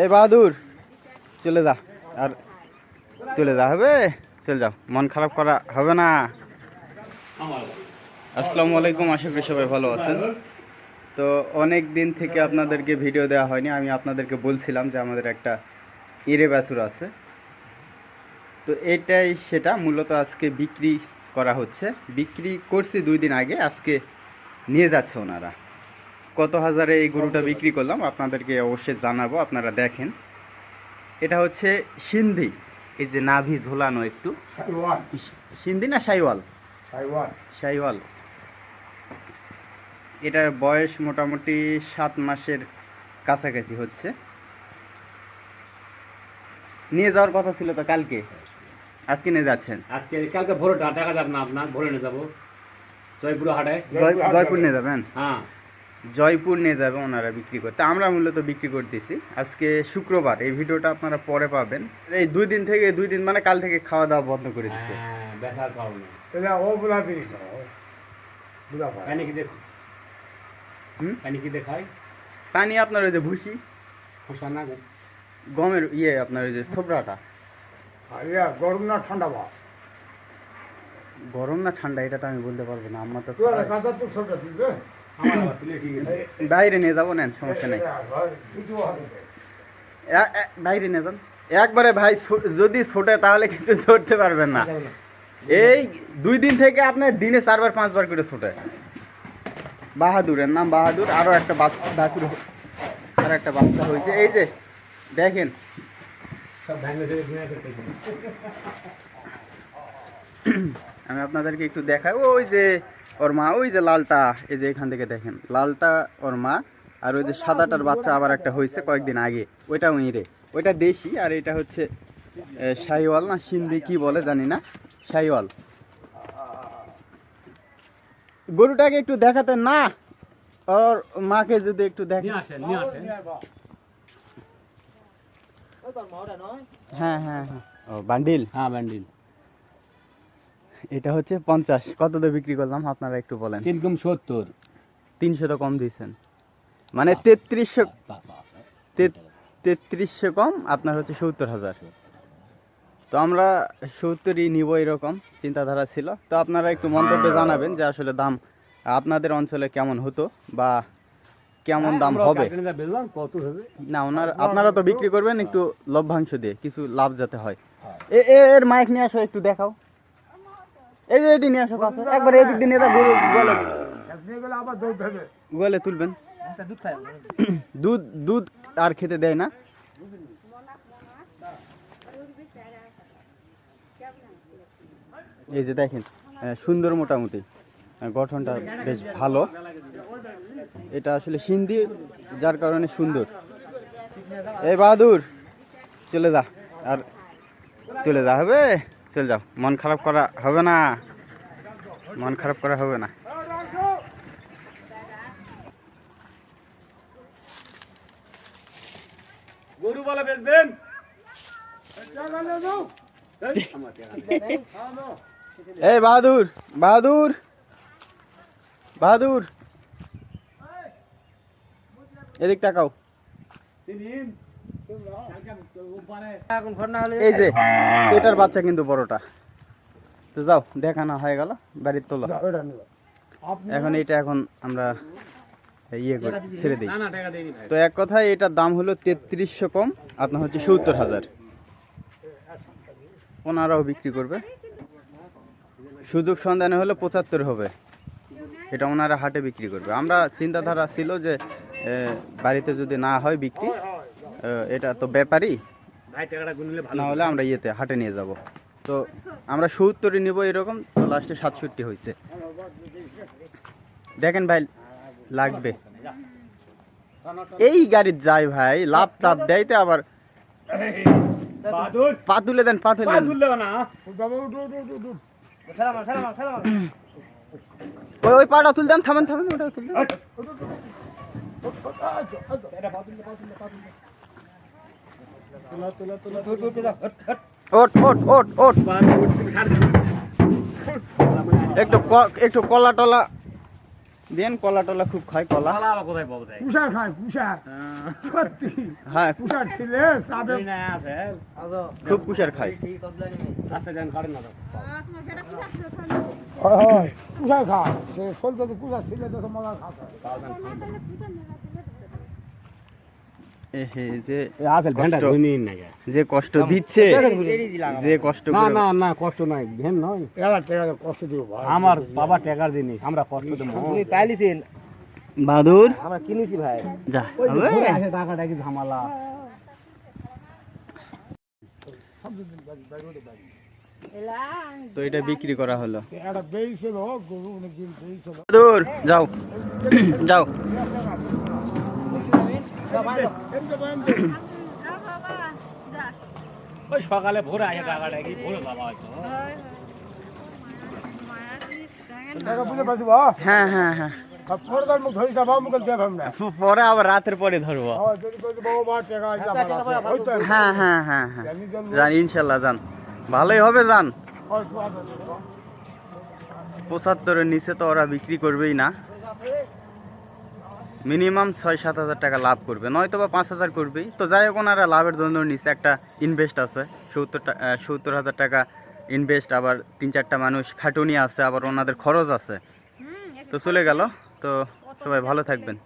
এই বাহাদুর চলে যা, আর চলে যা হবে, চলে যাও, মন খারাপ করা হবে না। আসসালামু আলাইকুম, আশা করি সবাই ভালো আছেন। তো অনেক দিন থেকে আপনাদেরকে ভিডিও দেওয়া হয়নি। আমি আপনাদেরকে বলছিলাম যে আমাদের একটা ইরে বাছুর আছে, তো এটাই সেটা মূলত আজকে বিক্রি করা হচ্ছে। বিক্রি করছি 2 দিন আগে, আজকে নিয়ে যাচ্ছে ওনারা। কত হাজারে এই গরুটা বিক্রি করলাম আপনাদেরকে অবশ্যই জানাবো, আপনারা দেখেন। এটা হচ্ছে সিন্ধি, এই যে নাভি ঝোলানো একটু। সিন্ধি না শাইওয়াল? শাইওয়াল। এটার বয়স মোটামুটি 7 মাসের কাছাকাছি হচ্ছে। নিয়ে যাওয়ার কথা ছিল তো কালকে, আজকে নিয়ে যাচ্ছেন? আজকে কালকে ভোরটা দেখা যাবে না, আপনার ভোরে নিয়ে যাবো জয়পুর হাটে। জয়পুর নিয়ে যাবেন? হ্যাঁ, জয়পুর নিয়ে যাবে ওনারা বিক্রি করতে। আমরা মূলত বিক্রি করতেছি। আজকে শুক্রবার, এই ভিডিওটা আপনারা পরে পাবেন। এই 2 দিন থেকে, 2 দিন মানে কাল থেকে খাওয়া দাওয়া বন্ধ করে দিচ্ছে। বেচার কারণে পানি কি দেখো, পানি কি দেখায়? পানি আপনার ওই যে ভুসি, খোসা না গমের ইয়ে, আপনার ওই যে ছোবরাটা। গরম না ঠান্ডা বা? গরম না ঠান্ডা এটা তো আমি বলতে পারবো না। আমার তো আমার তুলে ঠিক আছে, বাইরে নিয়ে যাবো, নেন, সমস্যা নেই। বাইরে নিয়ে যান একবারে ভাই। যদি ছোটে তাহলে কিন্তু ধরতে পারবেন না। এই 2 দিন থেকে আপনার দিনে 4বার 5বার করে ছোটে। বাহাদুরের নাম বাহাদুর। আরও একটা বাছুর, আর একটা বাচ্চা হয়েছে। এই যে দেখেন, সব ভ্যাঙ্গে আমি আপনাদেরকে একটু দেখাই। ওই যে ওর মা, ওই যে লালটা, এই যে এখান থেকে দেখেন, লালটা ওর মা। আর ওই যে সাদাটার বাচ্চা আবার একটা হয়েছে কয়েকদিন আগে, ওইটা ইঁড়ে, ওইটা দেশি। আর এটা হচ্ছে শাহিওয়াল না সিন্ধি কি বলে জানি না, শাহিওয়াল। গরুটাকে একটু দেখাতেন না, ওর মাকে যদি একটু দেখেন। নিয়ে আসেন। হ্যাঁ হ্যাঁ হ্যাঁ, ও বান্ডিল। হ্যাঁ, ব্যান্ডিল। এটা হচ্ছে 50। কত দিয়ে বিক্রি করলাম আপনারা একটু বলেন? 370। 300 তো কম দিয়েছেন, মানে 3300 কম। আপনার হচ্ছে 70,000। তো আমরা 70ই নিব, এরকম চিন্তাধারা ছিল। তো আপনারা একটু মন্তব্যে জানাবেন যে আসলে দাম আপনাদের অঞ্চলে কেমন হতো বা কেমন দাম হবে। না আপনারা তো বিক্রি করবেন একটু লভ্যাংশ দিয়ে, কিছু লাভ যাতে হয়। এর মাইক নিয়ে আসো, একটু দেখাও। এই যে এটি নিয়ে আসো কাছে, একবার এদিক দিয়ে নিয়ে গরু গোয়ালে তুলবেন। দুধ আর খেতে দেয় না। এই যে দেখেন, সুন্দর, মোটামুটি গঠনটা বেশ ভালো। এটা আসলে সিন্ধি, যার কারণে সুন্দর। এই বাহাদুর চলে যা, আর চলে যা হবে, চলে যাও, মন খারাপ করা হবে না, মন খারাপ করা হবে না। গরু বলা বেচবেন? এই বাহাদুর, বাহাদুর, বাহাদুর, এদিক তাকাও। এই যে এটার বাচ্চা কিন্তু বড়টা। তো যাও, দেখানো হয়ে গেল, বাড়ির তোলা। এখন এটা আমরা ইয়ে করে ছেড়ে দিই। তো এক কথায় এটার দাম হলো 3300 কম, আপনার হচ্ছে 70,000। ওনারাও বিক্রি করবে, সুযোগ সন্ধানে হলে 75 হবে। এটা ওনারা হাটে বিক্রি করবে। আমরা চিন্তাধারা ছিল যে বাড়িতে যদি না হয় বিক্রি, এটা তো ব্যাপারই, না হলে আমরা ইয়েতে হাটে নিয়ে যাব। তো আমরা 70 নিব এরকম। তো লাস্টে 67 হয়েছে। দেখেন ভাই, লাগবে এই গাড়ির যায় ভাই, লাভ টাপ দেয়তে আবার পা তুলে দেন, পা তুলে দেন। ওই পাটা তুলে দেন, থামেন থামেন, ওটা তুলে দেন। ওট ওট ওট ওট, একটু কলা টলা দেন কলা টলা খুব খায় কলা। কলা আবার কোথায় পাবো তাই? কুষার খায় কুষার সত্যি হ্যাঁ কুষার ছিলে সাবে এই না আছে। খুব কুশার খায়। আচ্ছা যান কাটেন না তো। হয় কুষার খায় সে চলতে তো কুষার ছিলে তো মজা খাতে এহে যে আছে ভেন্ডা কষ্ট। ধুই না গে। যে কষ্ট দিচ্ছে, যে কষ্ট না করে না না কষ্ট নাই ভেন নয়। এরা টেকা কষ্ট দিব ভাই আমার বাবা টাকার জিনিস আমরা কষ্ট দেবো। বাদুর আমরা কিনেছি ভাই। যা ঘুরে আসে টাকাটা কি ঝামেলা। তো এটা বিক্রি করা হলো। এটা বেইছিল গরু অনেকদিন বেইছিল বাদুর যাও যাও। ওই সকালে ভোরে আসে টাকাটা কি ভোরে বাবা হয়তো। টাকা বুঝে পাচ্ছি বা হ্যাঁ হ্যাঁ হ্যাঁ পরে তার মুখ ধরি যাবা মুখ দিয়ে ভাবনা পরে আবার রাতের পরে ধরবো। যদি কইতে বাবা মা টাকা আছে আমার আছে ওইটা হ্যাঁ হ্যাঁ হ্যাঁ হ্যাঁ জানি জল যান ইনশাল্লাহ যান, ভালোই হবে যান। 75-এর নিচে তো ওরা বিক্রি করবেই না, মিনিমাম 6-7 হাজার টাকা লাভ করবে, নয়তো বা 5 হাজার করবেই। তো যাই হোক ওনারা লাভের জন্য নিচে একটা ইনভেস্ট আছে 70-হাজার টাকা ইনভেস্ট, আবার 3-4টা মানুষ খাটুনি আছে, আবার ওনাদের খরচ আছে। তো চলে গেল। তো সবাই ভালো থাকবেন।